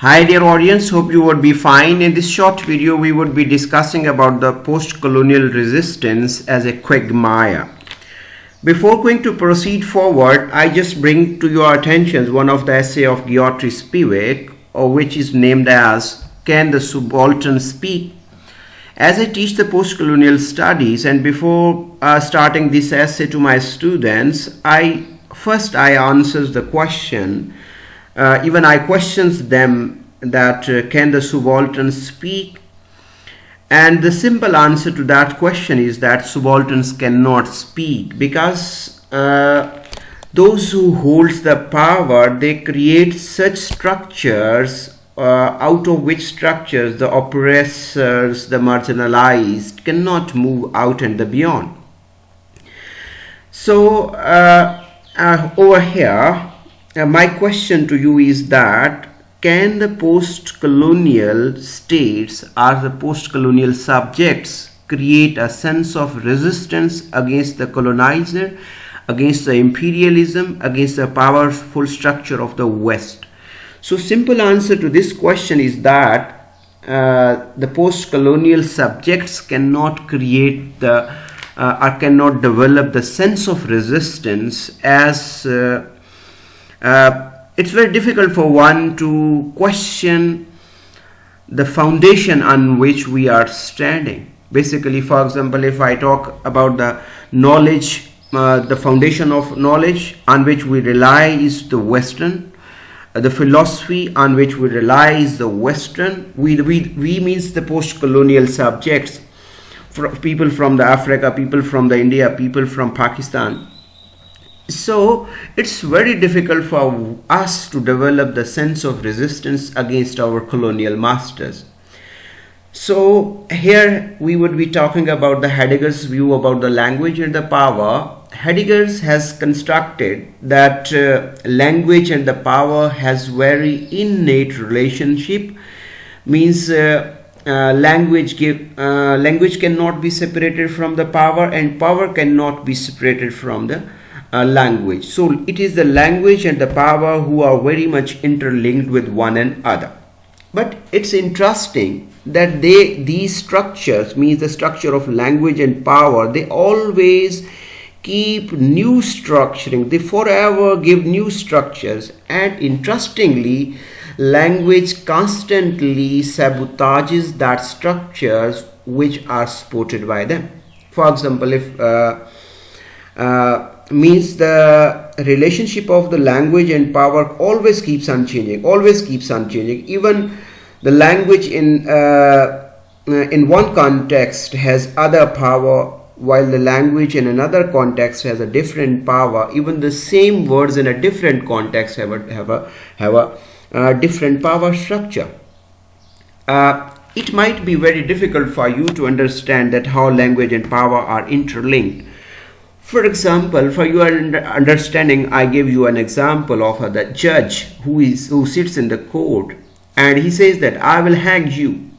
Hi dear audience, hope you would be fine. In this short video, we would be discussing about the post-colonial resistance as a quagmire. Before going to proceed forward, I just bring to your attention one of the essay of Geoffrey Spivak, which is named as Can the Subaltern Speak? As I teach the post-colonial studies, and before starting this essay to my students, I answer the question. Even I questions them that can the subaltern speak? And the simple answer to that question is that subalterns cannot speak, because those who holds the power, they create such structures out of which structures the oppressors, the marginalized cannot move out and the beyond. So over here, my question to you is that can the post-colonial states or the post-colonial subjects create a sense of resistance against the colonizer, against the imperialism, against the powerful structure of the West? So simple answer to this question is that the post-colonial subjects cannot create the or cannot develop the sense of resistance, as it's very difficult for one to question the foundation on which we are standing. Basically, for example, if I talk about the knowledge, the foundation of knowledge on which we rely is the Western, the philosophy on which we rely is the Western. We means the post-colonial subjects, people from the Africa, people from the India, people from Pakistan. So it's very difficult for us to develop the sense of resistance against our colonial masters. So here we would be talking about the Heidegger's view about the language and the power. Heidegger has constructed that language and the power has very innate relationship, means language cannot be separated from the power, and power cannot be separated from the language. So it is the language and the power who are very much interlinked with one another. But it's interesting that these structures, means the structure of language and power, they always keep new structuring, they forever give new structures. And interestingly, language constantly sabotages that structures which are supported by them. For example, if means the relationship of the language and power always keeps on changing, even the language in one context has other power, while the language in another context has a different power. Even the same words in a different context have a different power structure. It might be very difficult for you to understand that how language and power are interlinked. For example, for your understanding, I give you an example of the judge who sits in the court, and he says that I will hang you.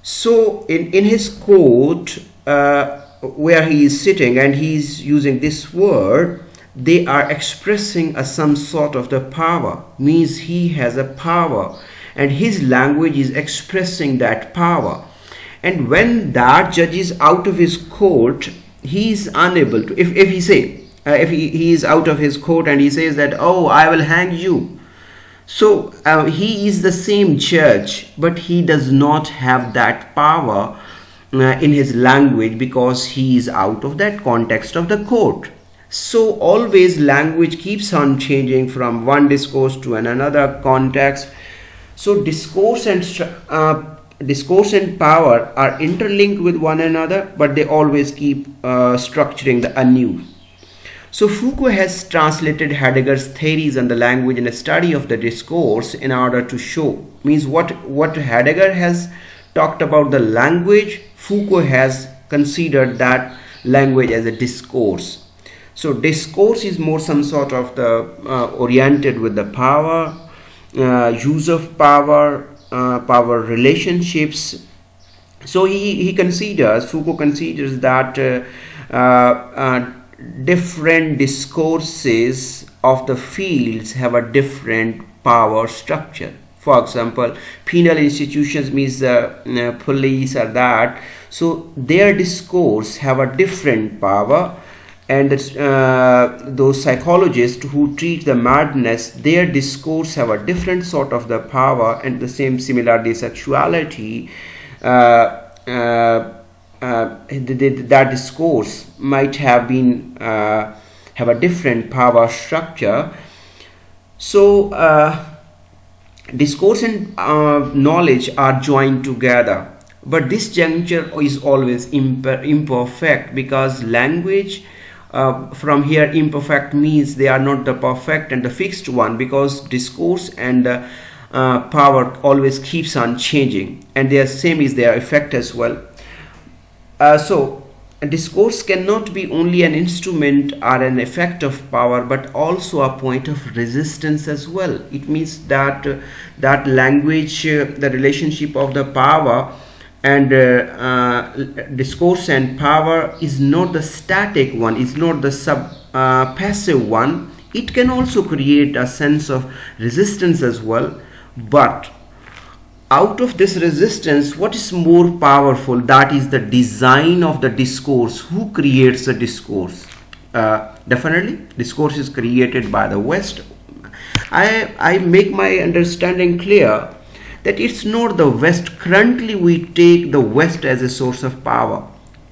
So in his court, where he is sitting and he is using this word, they are expressing some sort of the power, means he has a power and his language is expressing that power. And when that judge is out of his court, he is unable to, if he is out of his court and he says that, oh, I will hang you. So he is the same judge, but he does not have that power in his language, because he is out of that context of the court. So always language keeps on changing from one discourse to another context. So discourse and power are interlinked with one another, but they always keep structuring the anew. So Foucault has translated Heidegger's theories on the language and a study of the discourse in order to show, means what Heidegger has talked about the language, Foucault has considered that language as a discourse. So discourse is more some sort of the oriented with the power, use of power, power relationships. So Foucault considers that different discourses of the fields have a different power structure. For example, penal institutions means police or that. So their discourse have a different power, and those psychologists who treat the madness, their discourse have a different sort of the power, and the same similarly sexuality. That discourse might have been have a different power structure. So discourse and knowledge are joined together, but this juncture is always imperfect, because language from here imperfect means they are not the perfect and the fixed one, because discourse and power always keeps on changing, and their same is their effect as well. So discourse cannot be only an instrument or an effect of power, but also a point of resistance as well. It means that that language, the relationship of the power and discourse and power is not the static one, is not the passive one. It can also create a sense of resistance as well, but out of this resistance, what is more powerful? That is the design of the discourse. Who creates the discourse? Definitely, discourse is created by the West. I make my understanding clear that it's not the West. Currently, we take the West as a source of power.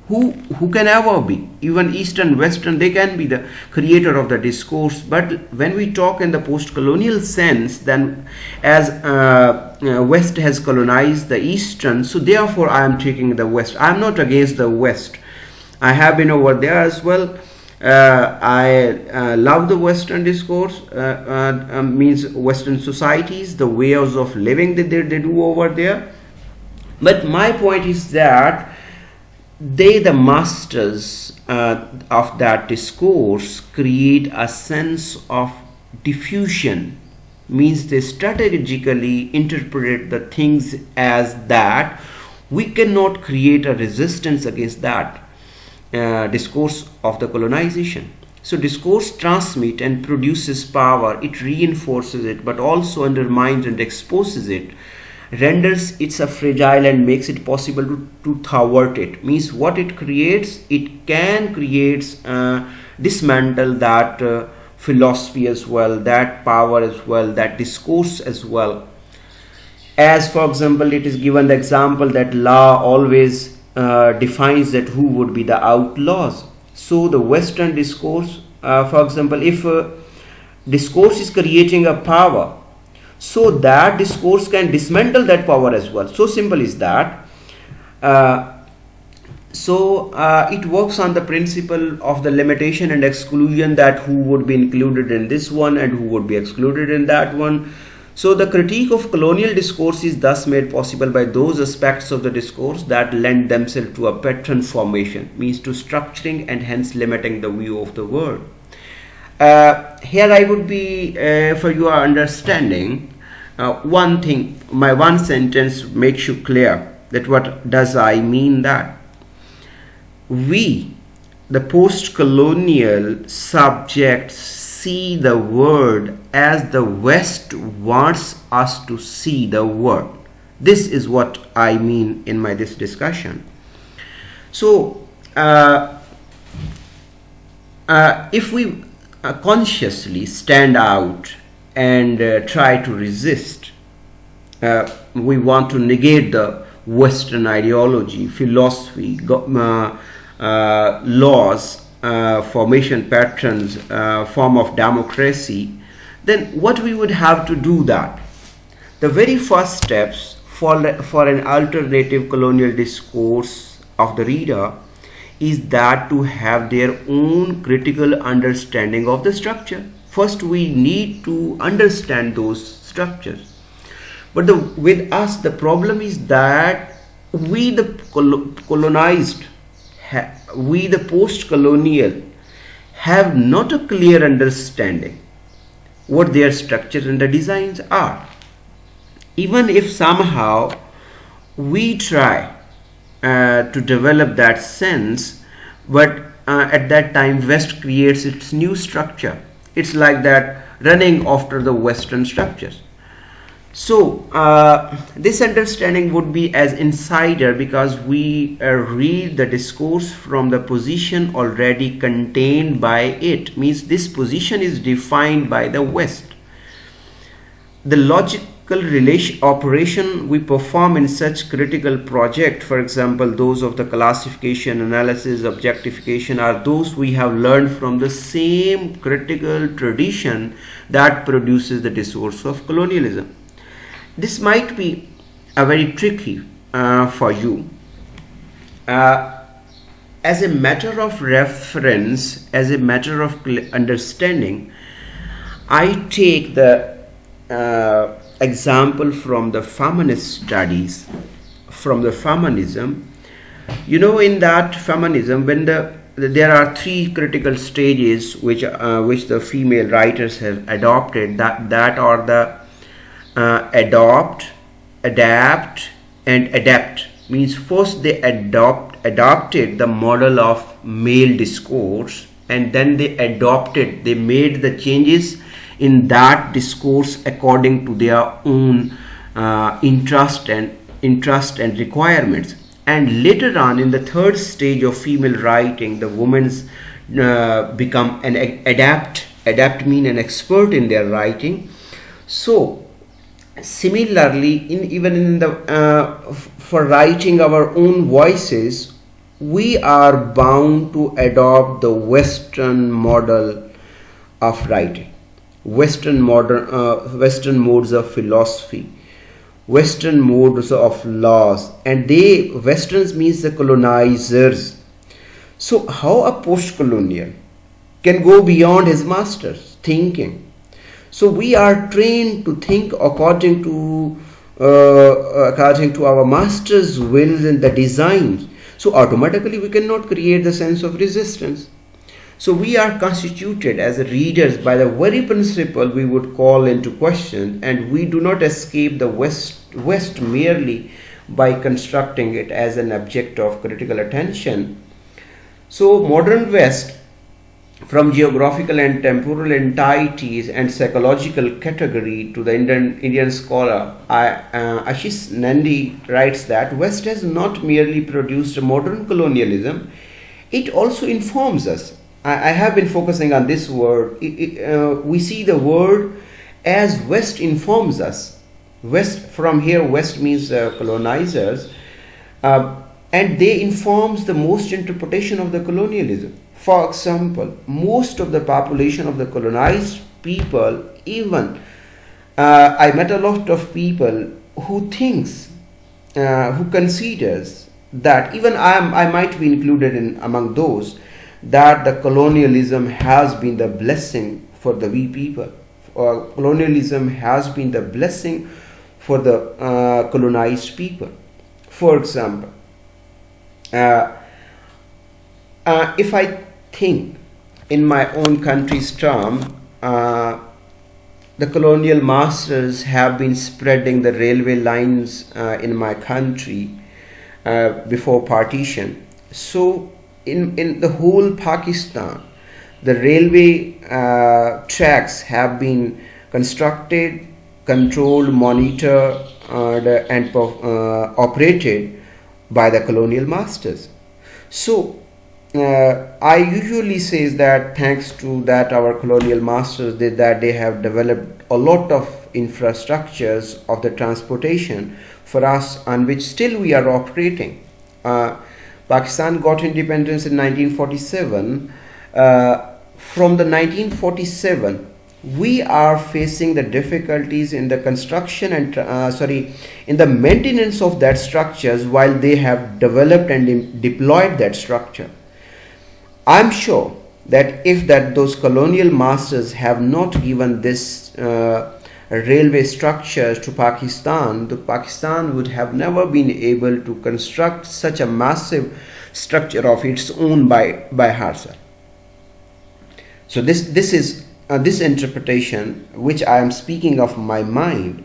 Who can ever be? Even Eastern, Western, they can be the creator of the discourse. But when we talk in the post-colonial sense, then as West has colonized the Eastern, so therefore I am taking the West. I am not against the West. I have been over there as well. I love the Western discourse, means Western societies, the ways of living that they do over there. But my point is that they, the masters of that discourse, create a sense of diffusion, means they strategically interpret the things as that. We cannot create a resistance against that discourse of the colonization. So discourse transmits and produces power, it reinforces it, but also undermines and exposes it, renders it a fragile and makes it possible to thwart it. Means what it creates, it can create, dismantle that philosophy as well, that power as well, that discourse as well. As for example, it is given the example that law always defines that who would be the outlaws. So the Western discourse, for example, if discourse is creating a power, so that discourse can dismantle that power as well. So simple is that. It works on the principle of the limitation and exclusion, that who would be included in this one and who would be excluded in that one. So the critique of colonial discourse is thus made possible by those aspects of the discourse that lend themselves to a pattern formation, means to structuring and hence limiting the view of the world. Here I would be, for your understanding, one thing, my one sentence makes you clear that what does I mean that. We, the post-colonial subjects, see the world as the West wants us to see the world. This is what I mean in this discussion. So, if we consciously stand out and try to resist, we want to negate the Western ideology, philosophy, laws, formation patterns, form of democracy, then what we would have to do that? The very first steps for an alternative colonial discourse of the reader is that to have their own critical understanding of the structure. First, we need to understand those structures. But with us, the problem is that we, the colonized, we, the post-colonial, have not a clear understanding what their structures and the designs are. Even if somehow we try to develop that sense, but at that time West creates its new structure. It's like that running after the Western structures. So this understanding would be as insider because we read the discourse from the position already contained by it. Means this position is defined by the West. The logical relation operation we perform in such critical project, for example those of the classification, analysis, objectification, are those we have learned from the same critical tradition that produces the discourse of colonialism. This might be a very tricky for you. As a matter of reference, as a matter of understanding, I take the example from the feminist studies, from the feminism. You know, in that feminism, when there are three critical stages which the female writers have adopted. That are the adopt, adapt, and adapt. Means first they adopted the model of male discourse, and then they made the changes in that discourse according to their own interest and requirements. And later on, in the third stage of female writing, the women's become an adapt mean an expert in their writing. So similarly, even in the for writing our own voices, we are bound to adopt the Western model of writing, Western modes of philosophy, Western modes of laws, and Westerns means the colonizers. So how a post-colonial can go beyond his master's thinking? So we are trained to think according to our master's wills and the designs. So automatically we cannot create the sense of resistance. So we are constituted as readers by the very principle we would call into question, and we do not escape the West merely by constructing it as an object of critical attention. So modern West, from geographical and temporal entities and psychological category, to the Indian scholar Ashish Nandy writes that West has not merely produced a modern colonialism, it also informs us. I have been focusing on this word. We see the word as West informs us. West, from here, West means colonizers, and they informs the most interpretation of the colonialism. For example, most of the population of the colonized people, even I met a lot of people who thinks, who considers that, even I might be included in among those, that the colonialism has been the blessing for the we people, or colonialism has been the blessing for the colonized people. For example, if I think in my own country's term, the colonial masters have been spreading the railway lines in my country before partition. So in the whole Pakistan, the railway tracks have been constructed, controlled, monitored, and operated by the colonial masters. So I usually say that thanks to that our colonial masters that they have developed a lot of infrastructures of the transportation for us, on which still we are operating. Pakistan got independence in 1947. From the 1947, we are facing the difficulties in the construction and in the maintenance of that structures while they have developed and deployed that structure. I'm sure that if those colonial masters have not given this railway structures to Pakistan, the Pakistan would have never been able to construct such a massive structure of its own by herself. So this is this interpretation, which I am speaking of my mind,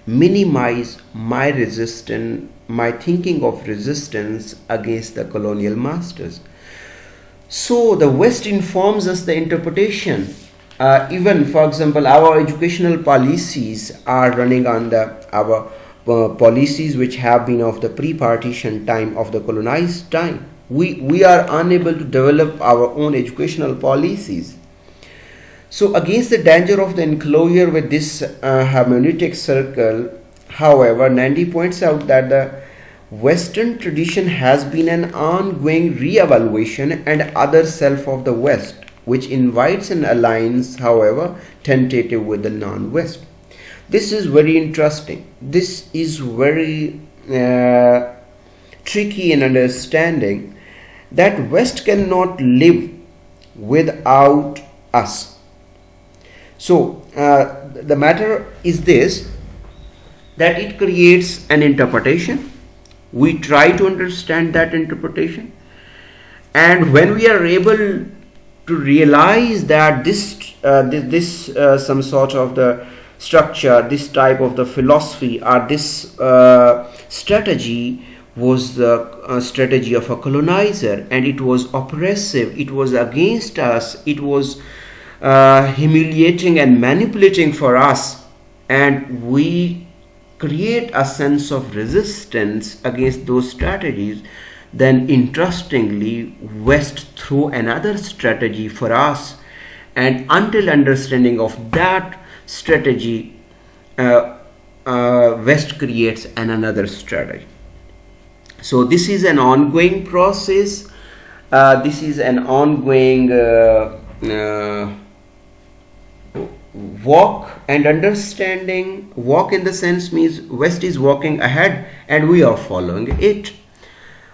minimize my resistance, my thinking of resistance against the colonial masters. So the West informs us the interpretation Even, for example, our educational policies are running on our policies which have been of the pre-partition time, of the colonized time. We are unable to develop our own educational policies. So against the danger of the enclosure with this hermeneutic circle, however, Nandi points out that the Western tradition has been an ongoing re-evaluation and other self of the West, which invites an alliance, however, tentative with the non-West. This is very interesting. This is very tricky in understanding that West cannot live without us. So the matter is this, that it creates an interpretation. We try to understand that interpretation, and when we are able to realize that this some sort of the structure, this type of the philosophy, or this strategy was the strategy of a colonizer, and it was oppressive, it was against us, it was humiliating and manipulating for us, and we create a sense of resistance against those strategies, then interestingly West throw another strategy for us, and until understanding of that strategy, West creates another strategy. So this is an ongoing process. This is an ongoing walk and understanding. Walk in the sense means West is walking ahead and we are following it.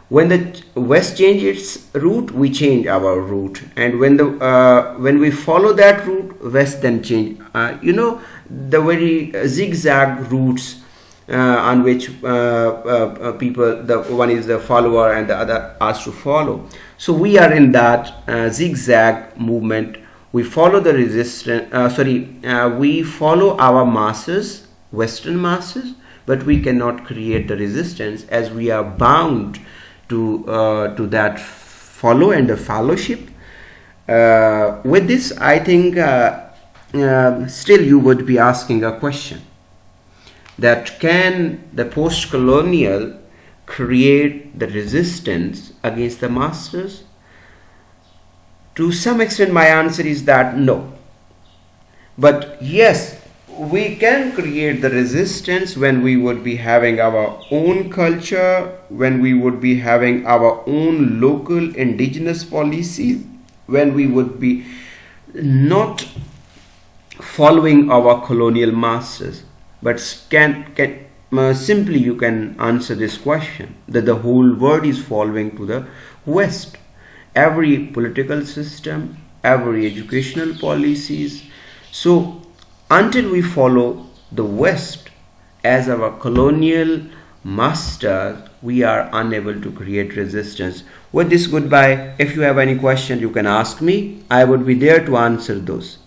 When the West changes its route, we change our route, and when we follow that route, West then change. The very zigzag routes on which people, the one is the follower and the other asked to follow. So we are in that zigzag movement. We follow the resistance. We follow our masses, Western masses, but we cannot create the resistance, as we are bound to that follow and the fellowship. With this, I think still you would be asking a question, that can the post-colonial create the resistance against the masters? To some extent, my answer is that no. But yes, we can create the resistance when we would be having our own culture, when we would be having our own local indigenous policies, when we would be not following our colonial masters. But simply you can answer this question, that the whole world is following to the West. Every political system, every educational policies. So until we follow the West as our colonial masters, we are unable to create resistance. With this, goodbye. If you have any question, you can ask me. I would be there to answer those.